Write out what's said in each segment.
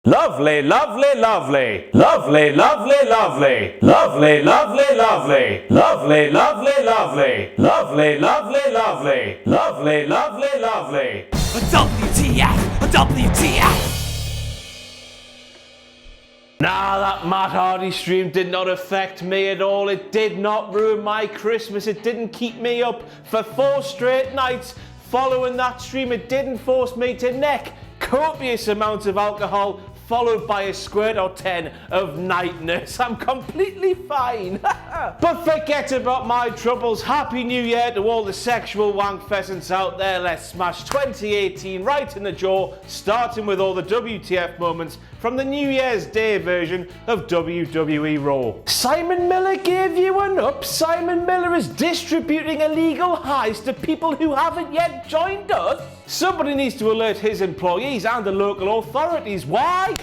Lovely, lovely, lovely. Lovely, lovely, lovely. Lovely, lovely, lovely. Lovely, lovely, lovely. Lovely, lovely, lovely. Lovely, lovely, lovely. WTF! WTF! Nah, that Matt Hardy stream did not affect me at all. It did not ruin my Christmas. It didn't keep me up for 4 straight nights. Following that stream, it didn't force me to neck copious amounts of alcohol, followed by a squirt or 10 of nightness. I'm completely fine. But forget about my troubles. Happy New Year to all the sexual wank pheasants out there. Let's smash 2018 right in the jaw, starting with all the WTF moments from the New Year's Day version of WWE Raw. Simon Miller gave you an up. Simon Miller is distributing illegal highs to people who haven't yet joined us. Somebody needs to alert his employees and the local authorities. Why?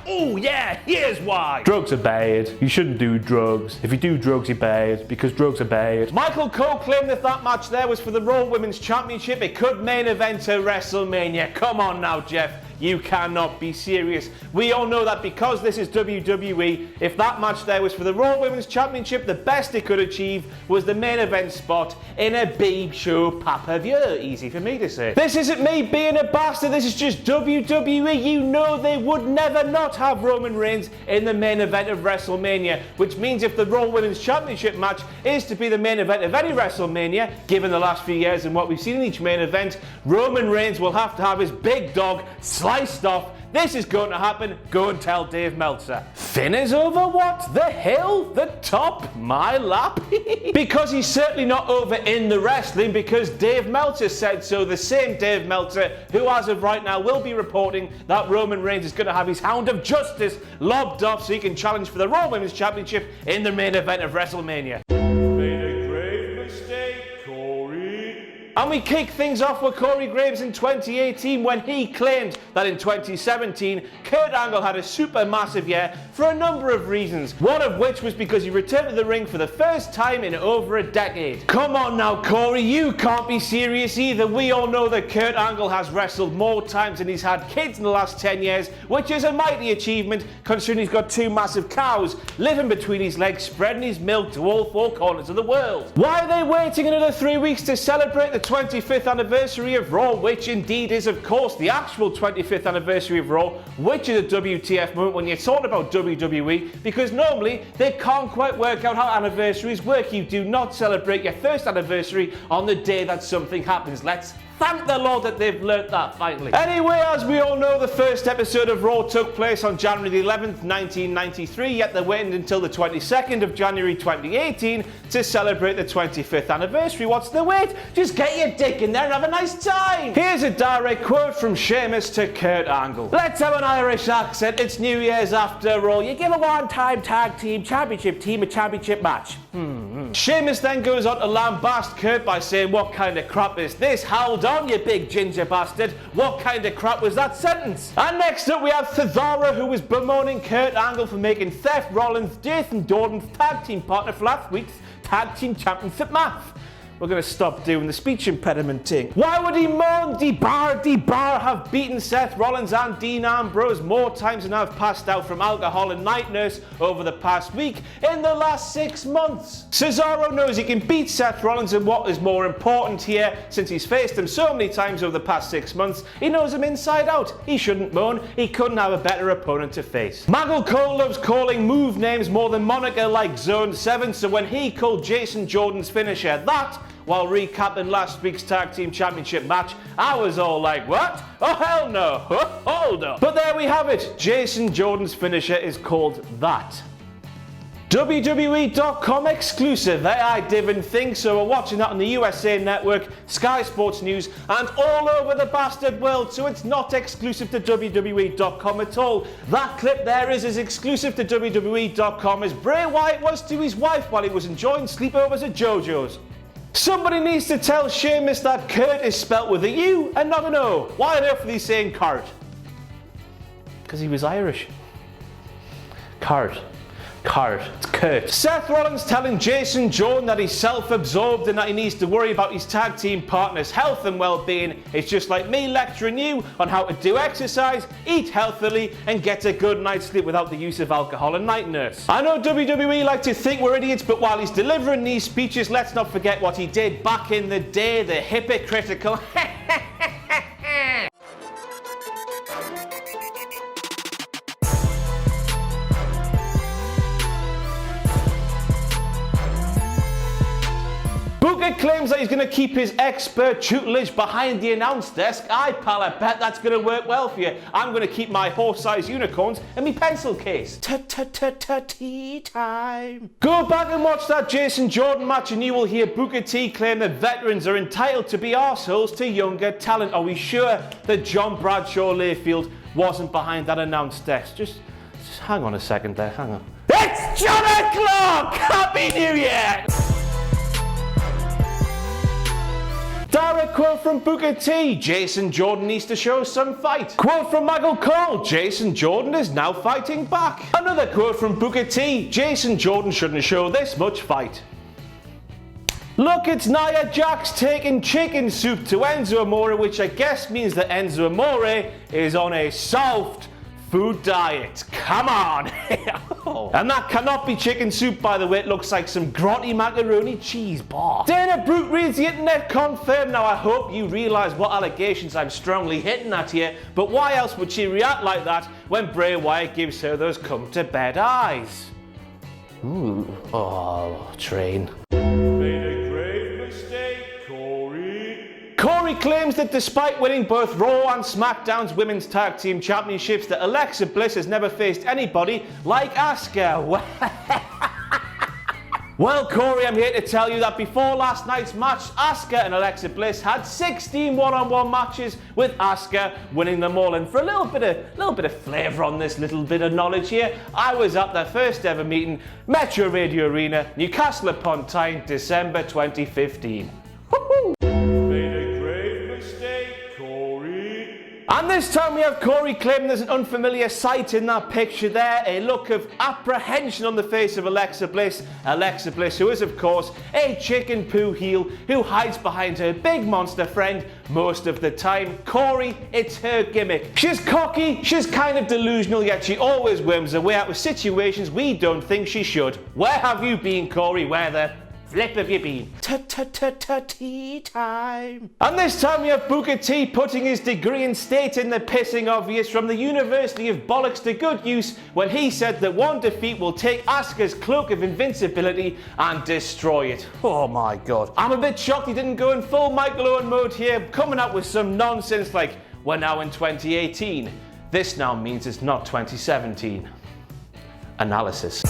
Oh yeah, here's why. Drugs are bad. You shouldn't do drugs. If you do drugs, you're bad, because drugs are bad. Michael Cole claimed that match there was for the Raw Women's Championship. It could main event to WrestleMania. Come on now, Jeff. You cannot be serious. We all know that because this is WWE, if that match there was for the Raw Women's Championship, the best it could achieve was the main event spot in a Babe Show pay-per-view. Easy for me to say. This isn't me being a bastard, this is just WWE. You know they would never not have Roman Reigns in the main event of WrestleMania, which means if the Raw Women's Championship match is to be the main event of any WrestleMania, given the last few years and what we've seen in each main event, Roman Reigns will have to have his big dog sliced off. This is going to happen. Go and tell Dave Meltzer. Finn is over what? The hill? The top? My lap? Because he's certainly not over in the wrestling, because Dave Meltzer said so. The same Dave Meltzer who as of right now will be reporting that Roman Reigns is going to have his Hound of Justice lobbed off so he can challenge for the Raw Women's Championship in the main event of WrestleMania. And we kick things off with Corey Graves in 2018 when he claimed that in 2017 Kurt Angle had a super massive year for a number of reasons, one of which was because he returned to the ring for the first time in over a decade. Come on now, Corey, you can't be serious either. We all know that Kurt Angle has wrestled more times than he's had kids in the last 10 years, which is a mighty achievement considering he's got 2 massive cows living between his legs, spreading his milk to all 4 corners of the world. Why are they waiting another 3 weeks to celebrate the 25th anniversary of Raw, which indeed is of course the actual 25th anniversary of Raw, which is a WTF moment when you're talking about WWE, because normally they can't quite work out how anniversaries work. You do not celebrate your first anniversary on the day that something happens. Let's thank the Lord that they've learnt that finally. Anyway, as we all know, the first episode of Raw took place on January the 11th, 1993, yet they waited until the 22nd of January 2018 to celebrate the 25th anniversary. What's the wait? Just get your dick in there and have a nice time. Here's a direct quote from Sheamus to Kurt Angle. Let's have an Irish accent. It's New Year's after all. You give a one-time tag team championship team a championship match. Sheamus then goes on to lambast Kurt by saying, what kind of crap is this? Hold on, you big ginger bastard. What kind of crap was that sentence? And next up we have Cesaro, who was bemoaning Kurt Angle for making Seth Rollins Jason Jordan's tag team partner for last week's tag team championship match. We're going to stop doing the speech impediment thing. Why would he moan? D-Bar have beaten Seth Rollins and Dean Ambrose more times than I've passed out from alcohol and night nurse over the past week in the last 6 months. Cesaro knows he can beat Seth Rollins, and what is more important here, since he's faced him so many times over the past 6 months, he knows him inside out. He shouldn't moan. He couldn't have a better opponent to face. Michael Cole loves calling move names more than Monica like Zone 7, so when he called Jason Jordan's finisher that, while recapping last week's Tag Team Championship match, I was all like, what? Oh hell no, hold up. But there we have it, Jason Jordan's finisher is called that. WWE.com exclusive. I didn't think so. We're watching that on the USA Network, Sky Sports News, and all over the bastard world, so it's not exclusive to WWE.com at all. That clip there is as exclusive to WWE.com as Bray Wyatt was to his wife while he was enjoying sleepovers at JoJo's. Somebody needs to tell Sheamus that Kurt is spelt with a U and not an O. Why on earth are they saying Kurt? Because he was Irish. Kurt. It's Kurt. Seth Rollins telling Jason Jordan that he's self-absorbed and that he needs to worry about his tag team partner's health and well-being. It's just like me lecturing you on how to do exercise, eat healthily, and get a good night's sleep without the use of alcohol and night nurse. I know WWE like to think we're idiots, but while he's delivering these speeches, let's not forget what he did back in the day, the hypocritical Booker claims that he's going to keep his expert tutelage behind the announce desk. Aye, pal, I bet that's going to work well for you. I'm going to keep my horse-sized unicorns in my pencil case. Tea time. Go back and watch that Jason Jordan match and you will hear Booker T claim that veterans are entitled to be arseholes to younger talent. Are we sure that John Bradshaw Layfield wasn't behind that announce desk? Just hang on a second there, hang on. It's John O'Clock! Happy New Year! Direct quote from Booker T, Jason Jordan needs to show some fight. Quote from Michael Cole, Jason Jordan is now fighting back. Another quote from Booker T, Jason Jordan shouldn't show this much fight. Look, it's Nia Jax taking chicken soup to Enzo Amore, which I guess means that Enzo Amore is on a soft food diet. Come on! And that cannot be chicken soup, by the way. It looks like some grotty macaroni cheese bar. Dana Brute reads the internet confirmed. Now I hope you realise what allegations I'm strongly hitting at here, but why else would she react like that when Bray Wyatt gives her those come to bed eyes? Ooh, oh, train. Corey claims that despite winning both Raw and SmackDown's Women's Tag Team Championships, that Alexa Bliss has never faced anybody like Asuka. Well, Corey, I'm here to tell you that before last night's match, Asuka and Alexa Bliss had 16 one-on-one matches, with Asuka winning them all. And for a little bit of flavour on this little bit of knowledge here, I was at their first ever meeting, Metro Radio Arena, Newcastle upon Tyne, December 2015. Woohoo! And this time we have Corey claiming there's an unfamiliar sight in that picture there, a look of apprehension on the face of Alexa Bliss. Alexa Bliss, who is of course a chicken poo heel who hides behind her big monster friend most of the time. Corey, it's her gimmick. She's cocky, she's kind of delusional, yet she always worms her way out of situations we don't think she should. Where have you been, Corey? Where the flip have you been? Tea time. And this time we have Booker T putting his degree in stating the pissing obvious from the University of Bollocks to good use when he said that one defeat will take Asuka's cloak of invincibility and destroy it. Oh my god. I'm a bit shocked he didn't go in full Michael Owen mode here, coming up with some nonsense like, we're now in 2018. This now means it's not 2017. Analysis.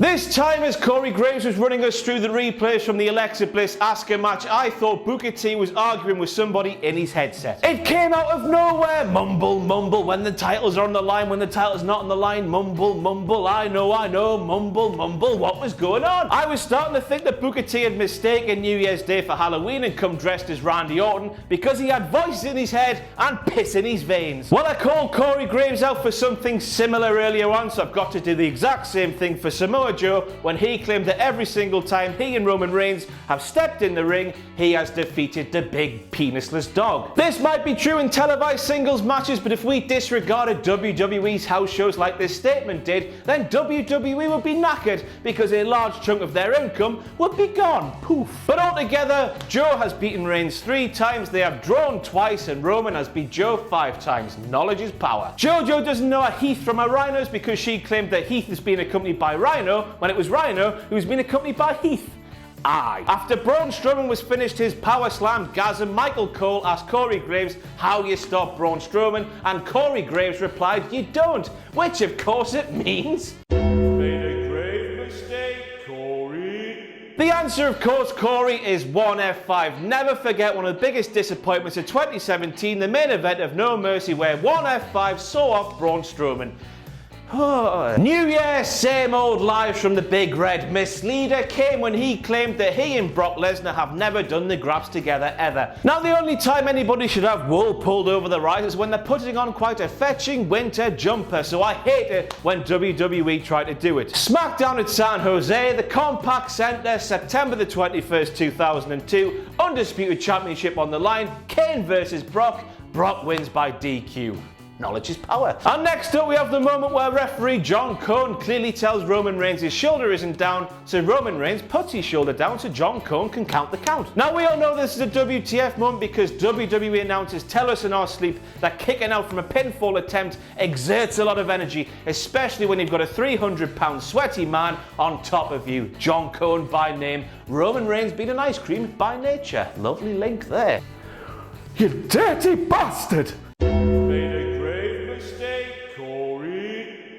This time, as Corey Graves was running us through the replays from the Alexa Bliss Asuka match, I thought Booker T was arguing with somebody in his headset. It came out of nowhere. Mumble, mumble, when the titles are on the line, when the title's not on the line, mumble, mumble, I know, mumble, mumble, what was going on? I was starting to think that Booker T had mistaken New Year's Day for Halloween and come dressed as Randy Orton because he had voices in his head and piss in his veins. Well, I called Corey Graves out for something similar earlier on, so I've got to do the exact same thing for Samoa Joe when he claimed that every single time he and Roman Reigns have stepped in the ring, he has defeated the big penisless dog. This might be true in televised singles matches, but if we disregarded WWE's house shows like this statement did, then WWE would be knackered because a large chunk of their income would be gone. Poof. But altogether, Joe has beaten Reigns 3 times, they have drawn twice, and Roman has beat Joe 5 times. Knowledge is power. JoJo doesn't know a Heath from a Rhinos because she claimed that Heath has been accompanied by Rhino when it was Rhino who's been accompanied by Heath. Aye. After Braun Strowman was finished his power slam gasm, Michael Cole asked Corey Graves how you stop Braun Strowman, and Corey Graves replied, you don't, which of course it means made a grave mistake, Corey. The answer, of course, Corey, is 1F5. Never forget one of the biggest disappointments of 2017, the main event of No Mercy, where 1F5 saw off Braun Strowman. New Year, same old lies from the Big Red Misleader came when he claimed that he and Brock Lesnar have never done the grabs together ever. Now the only time anybody should have wool pulled over their eyes is when they're putting on quite a fetching winter jumper, so I hate it when WWE try to do it. SmackDown at San Jose, the Compaq Center, September the 21st, 2002, Undisputed Championship on the line, Kane versus Brock, Brock wins by DQ. Knowledge is power. And next up we have the moment where referee John Cone clearly tells Roman Reigns his shoulder isn't down, so Roman Reigns puts his shoulder down so John Cone can count the count. Now we all know this is a WTF moment because WWE announcers tell us in our sleep that kicking out from a pinfall attempt exerts a lot of energy, especially when you've got a 300-pound sweaty man on top of you. John Cone by name, Roman Reigns being an ice cream by nature. Lovely link there. You dirty bastard!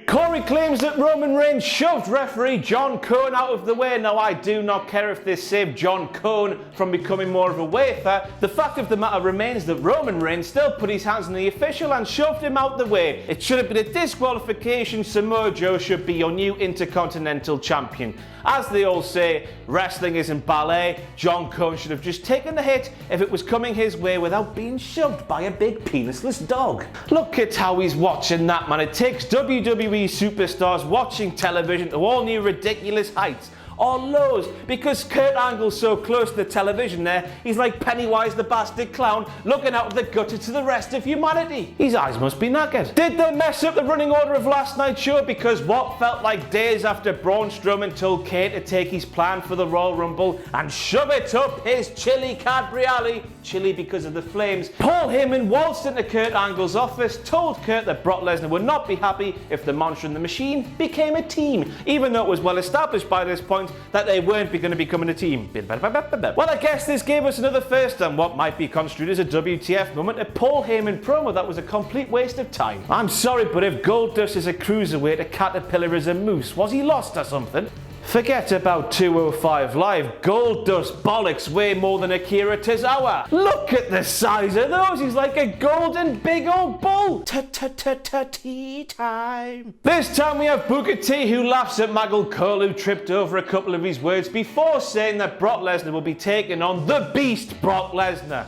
Corey claims that Roman Reigns shoved referee John Cone out of the way. Now I do not care if this saved John Cone from becoming more of a wafer. The fact of the matter remains that Roman Reigns still put his hands on the official and shoved him out the way. It should have been a disqualification, so Mojo should be your new Intercontinental Champion. As they all say, wrestling isn't ballet. John Cone should have just taken the hit if it was coming his way without being shoved by a big penisless dog. Look at how he's watching that, man. It takes WWE superstars watching television to all new ridiculous heights. Or lows, because Kurt Angle's so close to the television there, he's like Pennywise the bastard clown looking out of the gutter to the rest of humanity. His eyes must be knackered. Did they mess up the running order of last night's show? Because what felt like days after Braun Strowman told Kane to take his plan for the Royal Rumble and shove it up his chili Cadbury alley, chili because of the flames, Paul Heyman waltzed into Kurt Angle's office, told Kurt that Brock Lesnar would not be happy if the Monster and the Machine became a team, even though it was well established by this point that they weren't going to become a team. Well, I guess this gave us another first and what might be construed as a WTF moment, a Paul Heyman promo that was a complete waste of time. I'm sorry, but if Goldust is a cruiserweight, a caterpillar is a moose, was he lost or something? Forget about 205 Live. Goldust bollocks way more than Akira Tozawa. Look at the size of those. He's like a golden big old bull. Tea time. This time we have Booker T, who laughs at Maggle Cole, who tripped over a couple of his words before saying that Brock Lesnar will be taking on the Beast Brock Lesnar.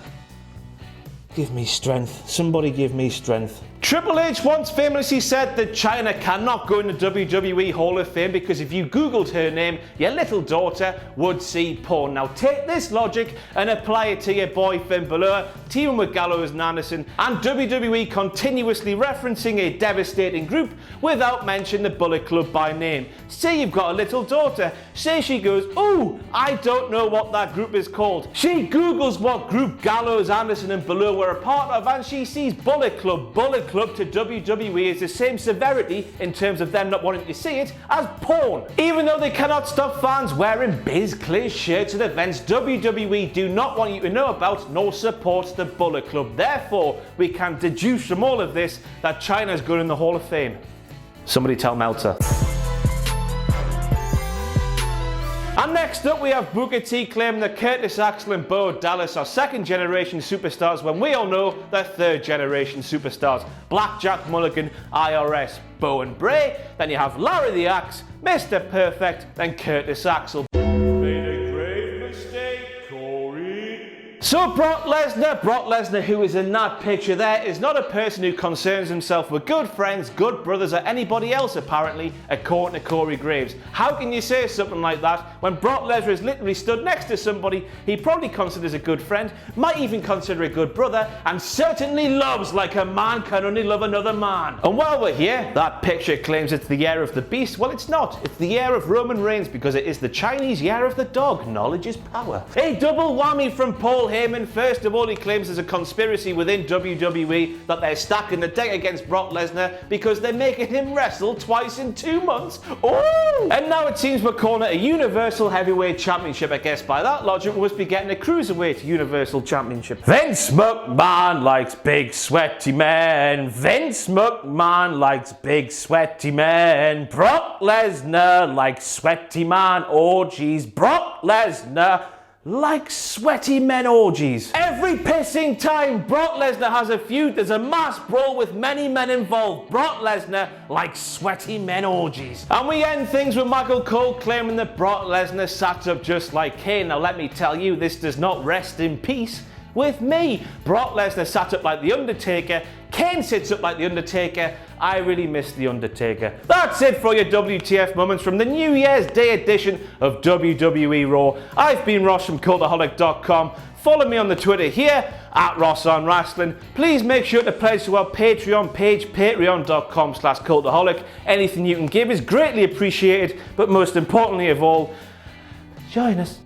Give me strength. Somebody give me strength. Triple H once famously said that China cannot go in the WWE Hall of Fame because if you googled her name, your little daughter would see porn. Now take this logic and apply it to your boy Finn Balor, teaming with Gallows and Anderson, and WWE continuously referencing a devastating group without mentioning the Bullet Club by name. Say you've got a little daughter, say she goes, "Ooh, I don't know what that group is called." She googles what group Gallows, Anderson and Balor were a part of and she sees Bullet Club. Bullet Club to WWE is the same severity in terms of them not wanting to see it as porn. Even though they cannot stop fans wearing Biz Clear shirts at events WWE do not want you to know about nor support the Bullet Club. Therefore, we can deduce from all of this that China's good in the Hall of Fame. Somebody tell Meltzer. And next up we have Booker T claiming that Curtis Axel and Bo Dallas are second generation superstars when we all know they're third generation superstars. Blackjack Mulligan, IRS, Bo and Bray, then you have Larry the Axe, Mr. Perfect, then Curtis Axel. So Brock Lesnar, who is in that picture there, is not a person who concerns himself with good friends, good brothers, or anybody else apparently, according to Corey Graves. How can you say something like that when Brock Lesnar is literally stood next to somebody he probably considers a good friend, might even consider a good brother, and certainly loves like a man can only love another man? And while we're here, that picture claims it's the year of the beast. Well, it's not. It's the year of Roman Reigns because it is the Chinese year of the dog. Knowledge is power. A double whammy from Paul Heyman. First of all, he claims there's a conspiracy within WWE that they're stacking the deck against Brock Lesnar because they're making him wrestle twice in 2 months. Ooh! And now it seems we're calling it a Universal Heavyweight Championship. I guess by that logic, we must be getting a Cruiserweight Universal Championship. Vince McMahon likes big sweaty men. Vince McMahon likes big sweaty men. Brock Lesnar likes sweaty man orgies. Brock Lesnar like sweaty men orgies. Every pissing time Brock Lesnar has a feud, there's a mass brawl with many men involved. Brock Lesnar like sweaty men orgies. And we end things with Michael Cole claiming that Brock Lesnar sat up just like Kane. Now let me tell you, this does not rest in peace with me. Brock Lesnar sat up like The Undertaker. Kane sits up like The Undertaker. I really miss The Undertaker. That's it for your WTF moments from the New Year's Day edition of WWE Raw. I've been Ross from Cultaholic.com. Follow me on the Twitter here, at Ross on Wrestling. Please make sure to pledge to our Patreon page, patreon.com/Cultaholic. Anything you can give is greatly appreciated, but most importantly of all, join us.